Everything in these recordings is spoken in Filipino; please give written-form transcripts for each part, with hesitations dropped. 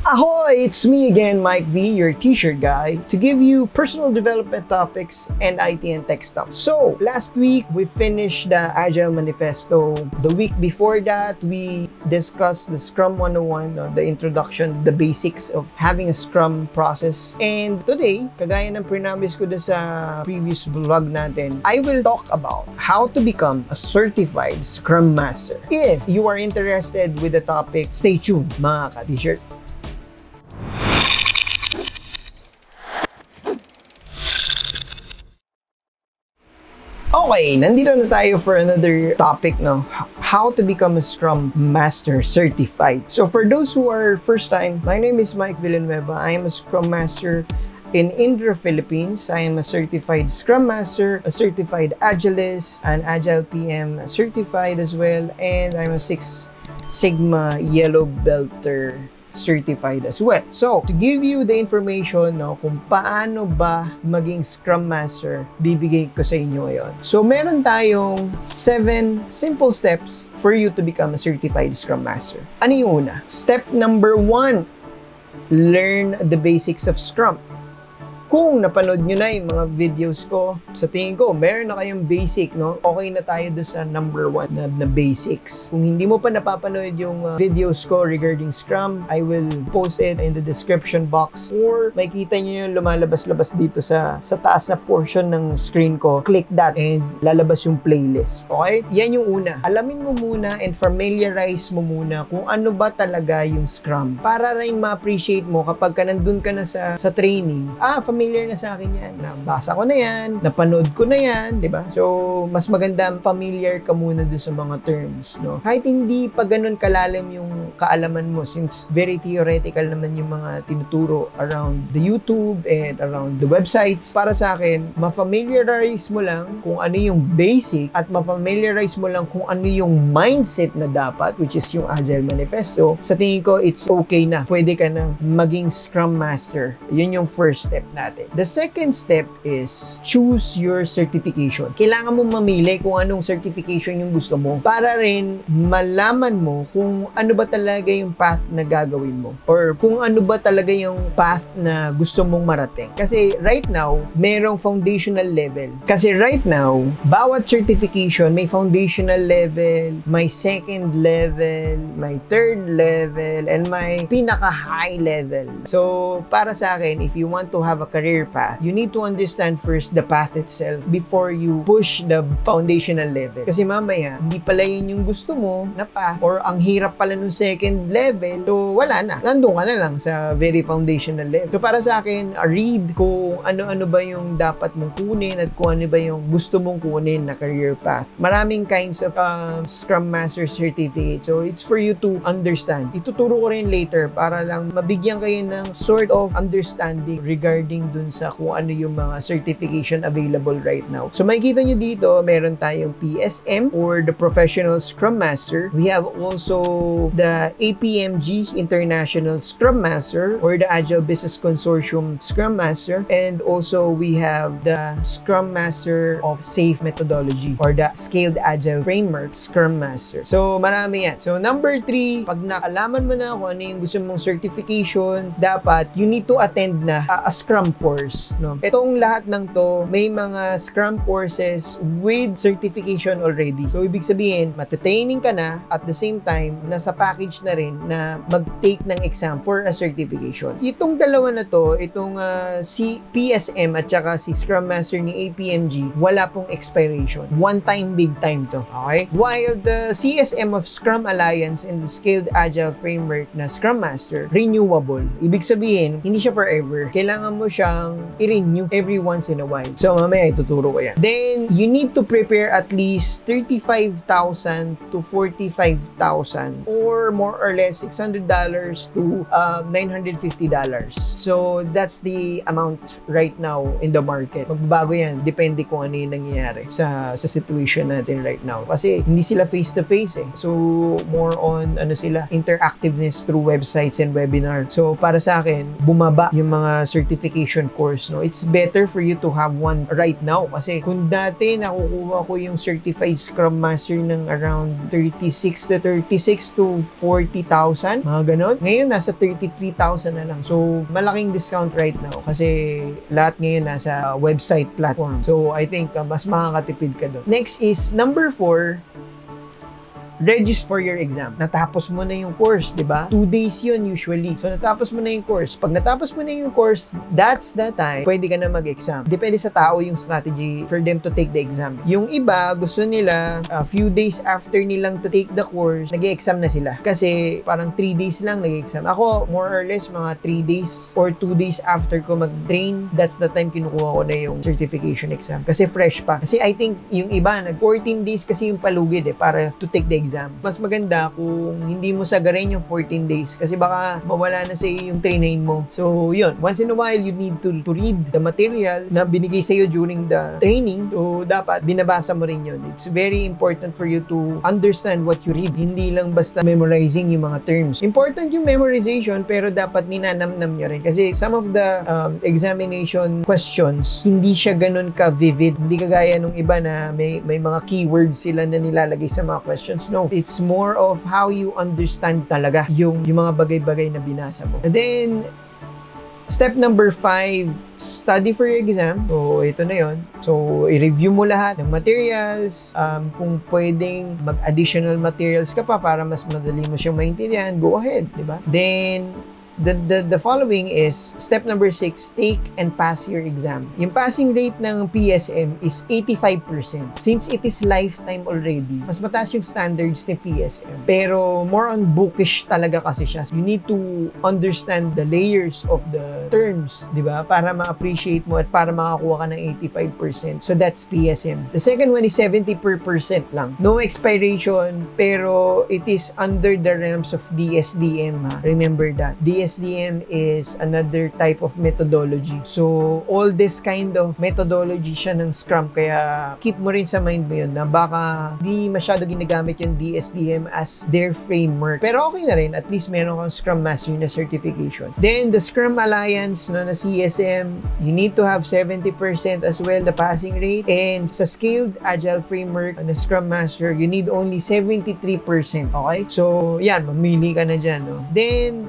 Ahoy! It's me again, Mike V, your t-shirt guy, to give you personal development topics and IT and tech stuff. So, last week, we finished the Agile Manifesto. The week before that, we discussed the Scrum 101, the introduction, the basics of having a Scrum process. And today, kagaya ng prinambis ko doon sa previous vlog natin, I will talk about how to become a certified Scrum Master. If you are interested with the topic, stay tuned, mga ka-t-shirt. Okay, nandito na tayo for another topic, no? How to become a Scrum Master Certified. So for those who are first time, my name is Mike Villanueva. I am a Scrum Master in Indra, Philippines. I am a certified Scrum Master, a certified Agilist, an Agile PM certified as well, and I'm a Six Sigma Yellow Belter certified as well. So, to give you the information, no, kung paano ba maging Scrum Master, bibigay ko sa inyo ngayon. So, meron tayong 7 simple steps for you to become a certified Scrum Master. Ano yung una? Step number 1, learn the basics of Scrum. Kung napanood nyo na yung mga videos ko, sa tingin ko, meron na kayong basic, no? Okay na tayo doon sa number 1 na basics. Kung hindi mo pa napapanood yung videos ko regarding Scrum, I will post it in the description box, or makikita nyo yung lumalabas-labas dito sa taas na portion ng screen ko. Click that and lalabas yung playlist. Okay? Yan yung una. Alamin mo muna and familiarize mo muna kung ano ba talaga yung Scrum. Para rin ma-appreciate mo kapag ka nandun ka na sa training, familiar na sa akin yan. Nabasa ko na yan, napanood ko na yan, di ba? So, mas maganda familiar ka muna dun sa mga terms, no? Kahit hindi pa ganun kalalim yung kaalaman mo, since very theoretical naman yung mga tinuturo around the YouTube and around the websites. Para sa akin, ma-familiarize mo lang kung ano yung basic at ma-familiarize mo lang kung ano yung mindset na dapat, which is yung Agile Manifesto. Sa tingin ko, it's okay na. Pwede ka nang maging Scrum Master. Yun yung first step natin. The second step is choose your certification. Kailangan mo mamili kung anong certification yung gusto mo para rin malaman mo kung ano ba talaga yung path na gagawin mo or kung ano ba talaga yung path na gusto mong marating. Kasi right now, merong foundational level. Kasi right now, bawat certification may foundational level, may second level, may third level, and may pinaka-high level. So, para sa akin, if you want to have a career path, you need to understand first the path itself before you push the foundational level. Kasi mamaya, hindi pala yun yung gusto mo na path or ang hirap pala nung second level, so wala na. Nandun ka na lang sa very foundational level. So para sa akin, read kung ano-ano ba yung dapat mong kunin at kung ano ba yung gusto mong kunin na career path. Maraming kinds of Scrum Master Certificate. So it's for you to understand. Ituturo ko rin later para lang mabigyan kayo ng sort of understanding regarding dun sa kung ano yung mga certification available right now. So makikita nyo dito, meron tayong PSM or the Professional Scrum Master. We have also the APMG International Scrum Master or the Agile Business Consortium Scrum Master, and also we have the Scrum Master of Safe Methodology or the Scaled Agile Framework Scrum Master. So marami yan. So number 3, pag nakalaman mo na kung ano yung gusto mong certification, dapat you need to attend na a Scrum course, no? Itong lahat ng to, may mga Scrum courses with certification already. So, ibig sabihin, matatraining ka na, at the same time, nasa package na rin na mag-take ng exam for a certification. Itong dalawa na to, itong si PSM at saka si Scrum Master ni APMG, wala pong expiration. One time, big time to. Okay? While the CSM of Scrum Alliance and the Scaled Agile Framework na Scrum Master, renewable. Ibig sabihin, hindi siya forever. Kailangan mo siyang i-renew every once in a while. So, mamaya ituturo ko yan. Then, you need to prepare at least 35,000 to 45,000 or more or less $600 to $950. So, that's the amount right now in the market. Magbabago yan. Depende kung ano yung nangyayari sa situation natin right now. Kasi, hindi sila face-to-face eh. So, more on, interactiveness through websites and webinars. So, para sa akin, bumaba yung mga certification certification course, no? It's better for you to have one right now kasi kung dati nakukuha ko yung certified Scrum Master ng around 36 to 40,000, mga ganon. Ngayon, nasa 33,000 na lang. So, malaking discount right now kasi lahat ngayon nasa website platform. So, I think mas makakatipid ka doon. Next is number 4, register for your exam. Natapos mo na yung course, di ba? 2 days yun usually. So, natapos mo na yung course. Pag natapos mo na yung course, that's the time, pwede ka na mag-exam. Depende sa tao yung strategy for them to take the exam. Yung iba, gusto nila, a few days after nilang to take the course, nag-exam na sila. Kasi, parang 3 days lang nag-exam. Ako, more or less, mga 3 days or 2 days after ko mag-train, that's the time kinukuha ko na yung certification exam. Kasi fresh pa. Kasi I think, yung iba, 14 days kasi yung palugid para to take the exam. Mas maganda kung hindi mo sagarin yung 14 days kasi baka mawala na sa yung trinain mo. So, yun. Once in a while, you need to read the material na binigay sa'yo during the training. So, dapat binabasa mo rin yun. It's very important for you to understand what you read. Hindi lang basta memorizing yung mga terms. Important yung memorization pero dapat ninanamnam nyo rin kasi some of the examination questions, hindi siya ganun ka-vivid. Hindi kagaya nung iba na may mga keywords sila na nilalagay sa mga questions. No, it's more of how you understand talaga yung mga bagay-bagay na binasa mo. And then, step number 5, study for your exam. So, ito na yon. So, i-review mo lahat ng materials. Kung pwedeng mag-additional materials ka pa para mas madali mo siyang maintindihan, go ahead, di ba? Then, the following is step number 6, take and pass your exam. Yung passing rate ng PSM is 85%. Since it is lifetime already, mas mataas yung standards ni PSM. Pero more on bookish talaga kasi siya. You need to understand the layers of the terms, di ba? Para ma-appreciate mo at para makakuha ka ng 85%. So that's PSM. The second one is 70% lang. No expiration, pero it is under the realms of DSDM. Remember that. DSDM is another type of methodology. So, all this kind of methodology siya ng Scrum. Kaya, keep mo rin sa mind mo yun na baka di masyado ginagamit yung DSDM as their framework. Pero okay na rin. At least meron kang Scrum Master na certification. Then, the Scrum Alliance na CSM, you need to have 70% as well the passing rate. And sa Scaled Agile Framework na Scrum Master, you need only 73%. Okay? So, yan. Mamili ka na dyan. No? Then,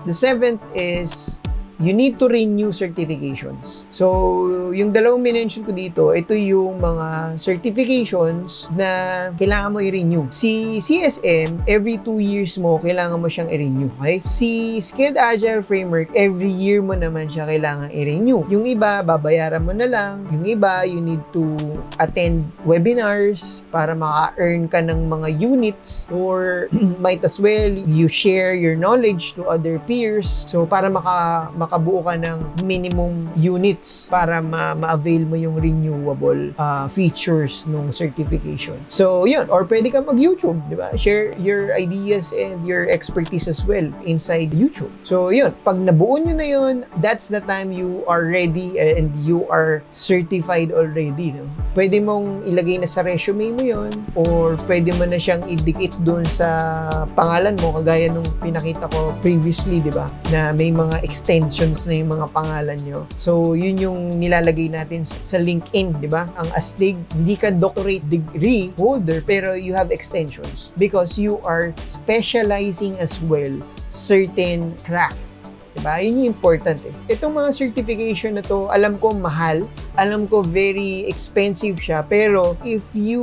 the 7th is you need to renew certifications. So, yung dalawang minention ko dito, ito yung mga certifications na kailangan mo i-renew. Si CSM, every 2 years mo, kailangan mo siyang i-renew. Okay? Si Scaled Agile Framework, every year mo naman siya kailangan i-renew. Yung iba, babayaran mo na lang. Yung iba, you need to attend webinars para maka-earn ka ng mga units or might as well, you share your knowledge to other peers. So, para makabuo ka ng minimum units para ma-avail mo yung renewable features ng certification. So, yun. Or pwede ka mag-YouTube, di ba? Share your ideas and your expertise as well inside YouTube. So, yun. Pag nabuo nyo na yun, that's the time you are ready and you are certified already. No? Pwede mong ilagay na sa resume mo yun or pwede mo na siyang idikit doon sa pangalan mo kagaya nung pinakita ko previously, di ba? Na may mga extensions na yung mga pangalan nyo. So, yun yung nilalagay natin sa LinkedIn, di ba? Ang astig, hindi ka doctorate degree holder, pero you have extensions because you are specializing as well certain craft. Diba? Yun yung important eh. Itong mga certification na to, alam ko mahal, alam ko very expensive siya, pero if you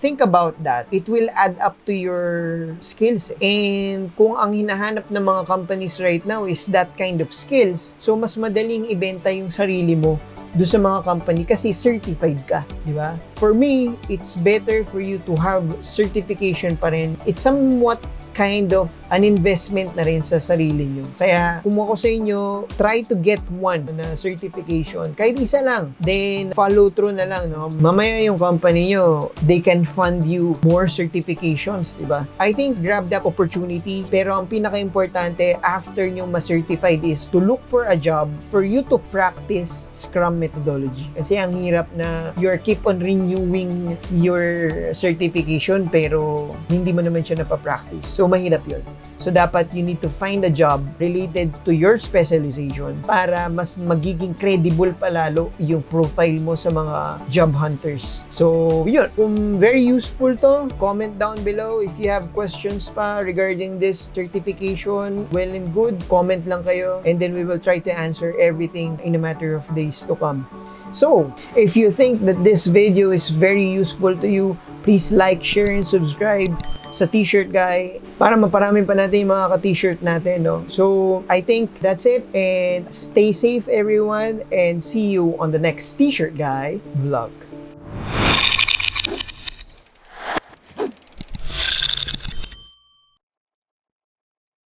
think about that, it will add up to your skills eh. And kung ang hinahanap ng mga companies right now is that kind of skills, so mas madaling ibenta yung sarili mo doon sa mga company kasi certified ka, di ba? For me, it's better for you to have certification pa rin. It's somewhat kind of an investment na rin sa sarili nyo. Kaya, kung ako sa inyo, try to get one na certification. Kahit isa lang. Then, follow through na lang, no? Mamaya yung company nyo, they can fund you more certifications, diba? I think, grab that opportunity. Pero ang pinaka-importante, after nyo ma-certified is to look for a job for you to practice Scrum methodology. Kasi ang hirap na you keep on renewing your certification pero hindi mo naman siya napapractice. So, mahirap yun. So, dapat you need to find a job related to your specialization para mas magiging credible palalo yung profile mo sa mga job hunters. So, yun. Kung very useful to, comment down below. If you have questions pa regarding this certification, well and good, comment lang kayo. And then we will try to answer everything in a matter of days to come. So, if you think that this video is very useful to you, please like, share, and subscribe sa t-shirt guy para maparami pa natin yung mga ka-t-shirt natin, no? So, I think that's it, and stay safe everyone, and see you on the next t-shirt guy vlog.